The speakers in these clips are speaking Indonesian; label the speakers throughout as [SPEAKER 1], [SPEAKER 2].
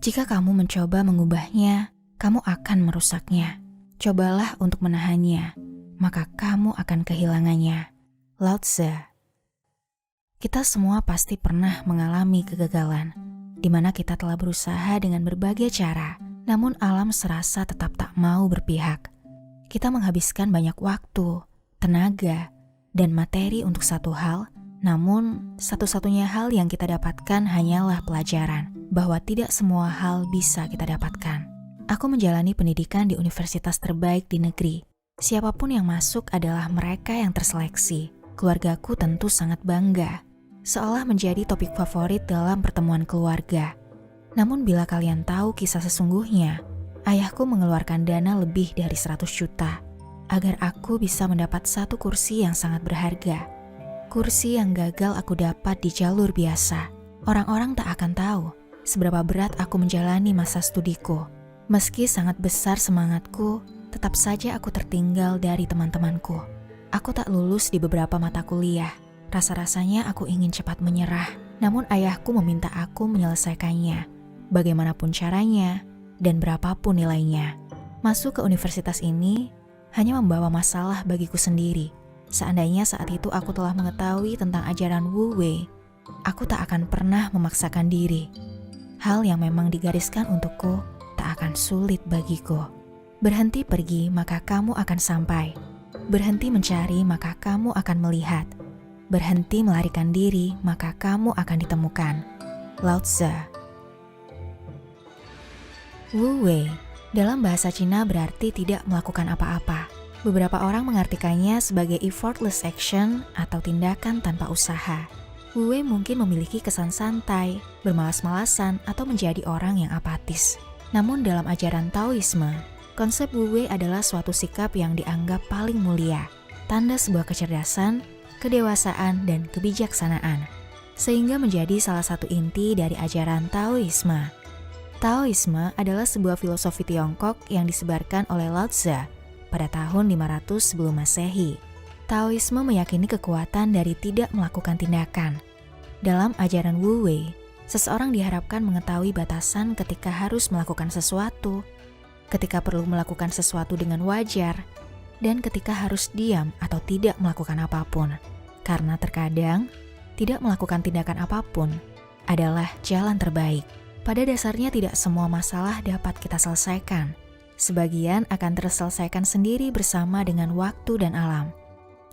[SPEAKER 1] Jika kamu mencoba mengubahnya, kamu akan merusaknya. Cobalah untuk menahannya, maka kamu akan kehilangannya. Lao Tzu. Kita semua pasti pernah mengalami kegagalan, di mana kita telah berusaha dengan berbagai cara, namun alam serasa tetap tak mau berpihak. Kita menghabiskan banyak waktu, tenaga, dan materi untuk satu hal, namun satu-satunya hal yang kita dapatkan hanyalah pelajaran, bahwa tidak semua hal bisa kita dapatkan. Aku menjalani pendidikan di universitas terbaik di negeri. Siapapun yang masuk adalah mereka yang terseleksi. Keluargaku tentu sangat bangga, seolah menjadi topik favorit dalam pertemuan keluarga. Namun bila kalian tahu kisah sesungguhnya, ayahku mengeluarkan dana lebih dari 100 juta agar aku bisa mendapat satu kursi yang sangat berharga. Kursi yang gagal aku dapat di jalur biasa. Orang-orang tak akan tahu seberapa berat aku menjalani masa studiku. Meski sangat besar semangatku, tetap saja aku tertinggal dari teman-temanku. Aku tak lulus di beberapa mata kuliah. Rasa-rasanya aku ingin cepat menyerah, namun ayahku meminta aku menyelesaikannya, bagaimanapun caranya dan berapapun nilainya. Masuk ke universitas ini hanya membawa masalah bagiku sendiri. Seandainya saat itu aku telah mengetahui tentang ajaran Wu Wei, aku tak akan pernah memaksakan diri. Hal yang memang digariskan untukku tak akan sulit bagiku. Berhenti pergi, maka kamu akan sampai. Berhenti mencari, maka kamu akan melihat. Berhenti melarikan diri, maka kamu akan ditemukan. Lao Tzu. Wu Wei dalam bahasa Cina berarti tidak melakukan apa-apa. Beberapa orang mengartikannya sebagai effortless action atau tindakan tanpa usaha. Wu Wei mungkin memiliki kesan santai, bermalas-malasan, atau menjadi orang yang apatis. Namun dalam ajaran Taoisme, konsep Wu Wei adalah suatu sikap yang dianggap paling mulia, tanda sebuah kecerdasan, kedewasaan, dan kebijaksanaan, sehingga menjadi salah satu inti dari ajaran Taoisme. Taoisme adalah sebuah filosofi Tiongkok yang disebarkan oleh Lao Tzu pada tahun 500 sebelum Masehi. Taoisme meyakini kekuatan dari tidak melakukan tindakan. Dalam ajaran Wu Wei, seseorang diharapkan mengetahui batasan ketika harus melakukan sesuatu, ketika perlu melakukan sesuatu dengan wajar, dan ketika harus diam atau tidak melakukan apapun. Karena terkadang, tidak melakukan tindakan apapun adalah jalan terbaik. Pada dasarnya tidak semua masalah dapat kita selesaikan. Sebagian akan terselesaikan sendiri bersama dengan waktu dan alam.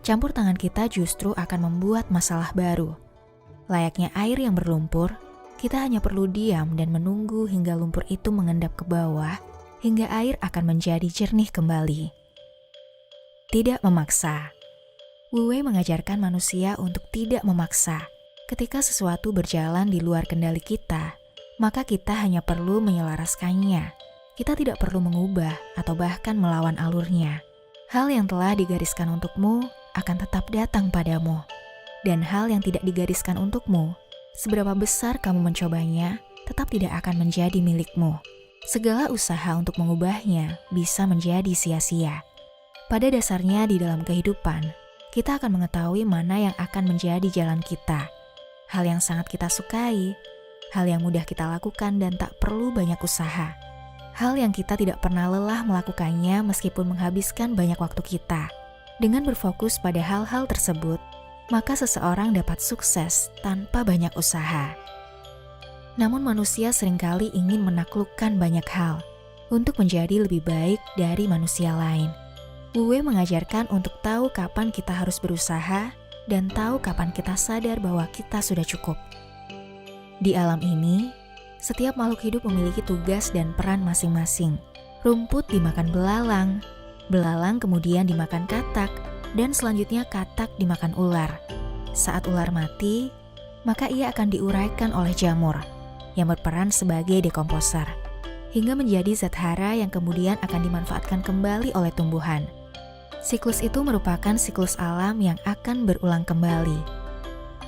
[SPEAKER 1] Campur tangan kita justru akan membuat masalah baru. Layaknya air yang berlumpur, kita hanya perlu diam dan menunggu hingga lumpur itu mengendap ke bawah, hingga air akan menjadi jernih kembali. Tidak memaksa. Wu Wei mengajarkan manusia untuk tidak memaksa. Ketika sesuatu berjalan di luar kendali kita, maka kita hanya perlu menyelaraskannya. Kita tidak perlu mengubah atau bahkan melawan alurnya. Hal yang telah digariskan untukmu akan tetap datang padamu. Dan hal yang tidak digariskan untukmu, seberapa besar kamu mencobanya, tetap tidak akan menjadi milikmu. Segala usaha untuk mengubahnya bisa menjadi sia-sia. Pada dasarnya di dalam kehidupan, kita akan mengetahui mana yang akan menjadi jalan kita. Hal yang sangat kita sukai, hal yang mudah kita lakukan dan tak perlu banyak usaha. Hal yang kita tidak pernah lelah melakukannya meskipun menghabiskan banyak waktu kita. Dengan berfokus pada hal-hal tersebut, maka seseorang dapat sukses tanpa banyak usaha. Namun manusia seringkali ingin menaklukkan banyak hal untuk menjadi lebih baik dari manusia lain. Wu Wei mengajarkan untuk tahu kapan kita harus berusaha dan tahu kapan kita sadar bahwa kita sudah cukup. Di alam ini, setiap makhluk hidup memiliki tugas dan peran masing-masing. Rumput dimakan belalang, belalang kemudian dimakan katak, dan selanjutnya katak dimakan ular. Saat ular mati, maka ia akan diuraikan oleh jamur, yang berperan sebagai dekomposer, hingga menjadi zat hara yang kemudian akan dimanfaatkan kembali oleh tumbuhan. Siklus itu merupakan siklus alam yang akan berulang kembali.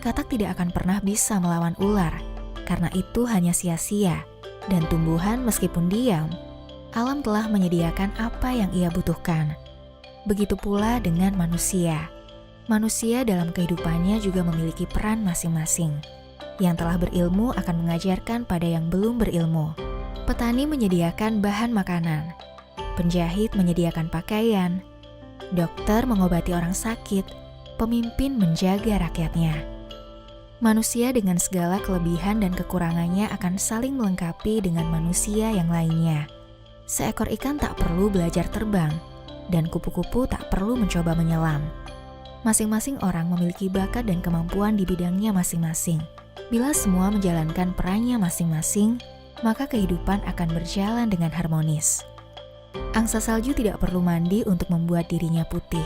[SPEAKER 1] Katak tidak akan pernah bisa melawan ular, karena itu hanya sia-sia, dan tumbuhan meskipun diam, alam telah menyediakan apa yang ia butuhkan. Begitu pula dengan manusia. Manusia dalam kehidupannya juga memiliki peran masing-masing. Yang telah berilmu akan mengajarkan pada yang belum berilmu. Petani menyediakan bahan makanan, penjahit menyediakan pakaian, dokter mengobati orang sakit, pemimpin menjaga rakyatnya. Manusia dengan segala kelebihan dan kekurangannya akan saling melengkapi dengan manusia yang lainnya. Seekor ikan tak perlu belajar terbang, dan kupu-kupu tak perlu mencoba menyelam. Masing-masing orang memiliki bakat dan kemampuan di bidangnya masing-masing. Bila semua menjalankan perannya masing-masing, maka kehidupan akan berjalan dengan harmonis. Angsa salju tidak perlu mandi untuk membuat dirinya putih.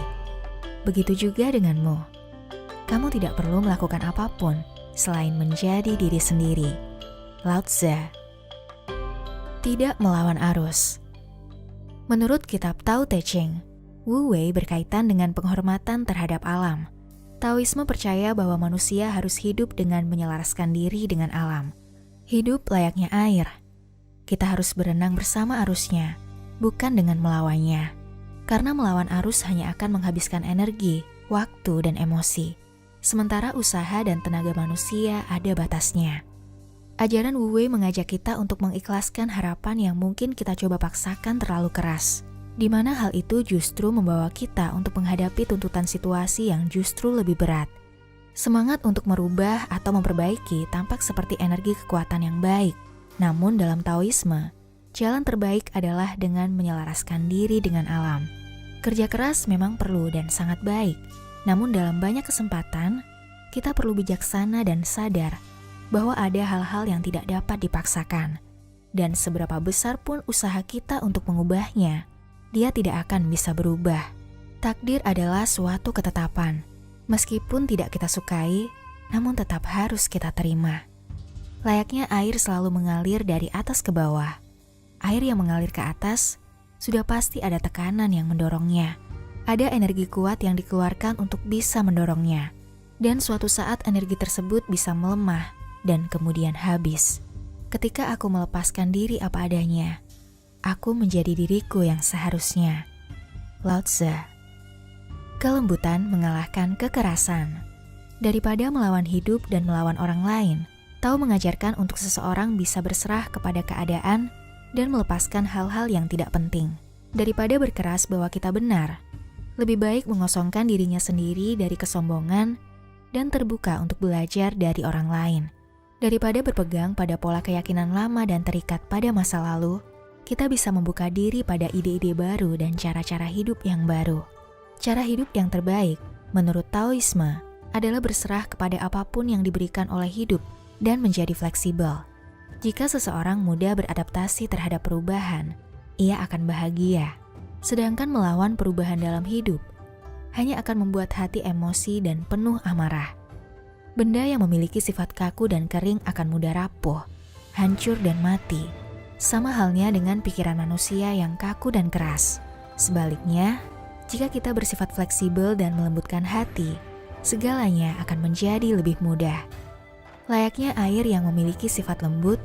[SPEAKER 1] Begitu juga denganmu. Kamu tidak perlu melakukan apapun selain menjadi diri sendiri. Lao Tzu. Tidak melawan arus. Menurut kitab Tao Te Ching, Wu Wei berkaitan dengan penghormatan terhadap alam. Taoisme percaya bahwa manusia harus hidup dengan menyelaraskan diri dengan alam. Hidup layaknya air. Kita harus berenang bersama arusnya, bukan dengan melawannya. Karena melawan arus hanya akan menghabiskan energi, waktu, dan emosi. Sementara usaha dan tenaga manusia ada batasnya. Ajaran Wu Wei mengajak kita untuk mengikhlaskan harapan yang mungkin kita coba paksakan terlalu keras, di mana hal itu justru membawa kita untuk menghadapi tuntutan situasi yang justru lebih berat. Semangat untuk merubah atau memperbaiki tampak seperti energi kekuatan yang baik. Namun dalam Taoisme, jalan terbaik adalah dengan menyelaraskan diri dengan alam. Kerja keras memang perlu dan sangat baik, namun dalam banyak kesempatan, kita perlu bijaksana dan sadar bahwa ada hal-hal yang tidak dapat dipaksakan. Dan seberapa besar pun usaha kita untuk mengubahnya, dia tidak akan bisa berubah. Takdir adalah suatu ketetapan. Meskipun tidak kita sukai, namun tetap harus kita terima. Layaknya air selalu mengalir dari atas ke bawah. Air yang mengalir ke atas, sudah pasti ada tekanan yang mendorongnya. Ada energi kuat yang dikeluarkan untuk bisa mendorongnya. Dan suatu saat energi tersebut bisa melemah dan kemudian habis. Ketika aku melepaskan diri apa adanya, aku menjadi diriku yang seharusnya. Lao Tzu. Kelembutan mengalahkan kekerasan. Daripada melawan hidup dan melawan orang lain, Tao mengajarkan untuk seseorang bisa berserah kepada keadaan dan melepaskan hal-hal yang tidak penting. Daripada berkeras bahwa kita benar, lebih baik mengosongkan dirinya sendiri dari kesombongan dan terbuka untuk belajar dari orang lain. Daripada berpegang pada pola keyakinan lama dan terikat pada masa lalu, kita bisa membuka diri pada ide-ide baru dan cara-cara hidup yang baru. Cara hidup yang terbaik, menurut Taoisme, adalah berserah kepada apapun yang diberikan oleh hidup dan menjadi fleksibel. Jika seseorang mudah beradaptasi terhadap perubahan, ia akan bahagia. Sedangkan melawan perubahan dalam hidup hanya akan membuat hati emosi dan penuh amarah. Benda yang memiliki sifat kaku dan kering akan mudah rapuh, hancur dan mati. Sama halnya dengan pikiran manusia yang kaku dan keras. Sebaliknya, jika kita bersifat fleksibel dan melembutkan hati, segalanya akan menjadi lebih mudah. Layaknya air yang memiliki sifat lembut,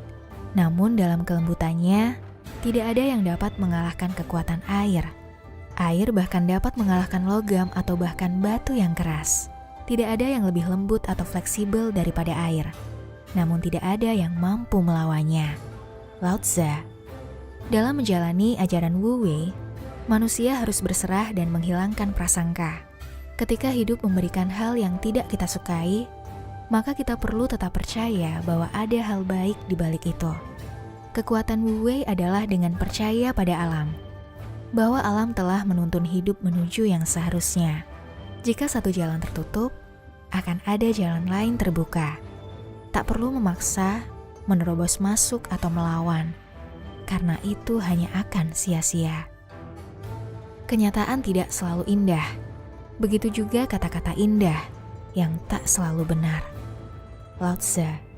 [SPEAKER 1] namun dalam kelembutannya, tidak ada yang dapat mengalahkan kekuatan air. Air bahkan dapat mengalahkan logam atau bahkan batu yang keras. Tidak ada yang lebih lembut atau fleksibel daripada air. Namun tidak ada yang mampu melawannya. Lao Tzu. Dalam menjalani ajaran Wu Wei, manusia harus berserah dan menghilangkan prasangka. Ketika hidup memberikan hal yang tidak kita sukai, maka kita perlu tetap percaya bahwa ada hal baik di balik itu. Kekuatan Wu Wei adalah dengan percaya pada alam, bahwa alam telah menuntun hidup menuju yang seharusnya. Jika satu jalan tertutup, akan ada jalan lain terbuka. Tak perlu memaksa, menerobos masuk atau melawan, karena itu hanya akan sia-sia. Kenyataan tidak selalu indah, begitu juga kata-kata indah yang tak selalu benar. Lao Tzu.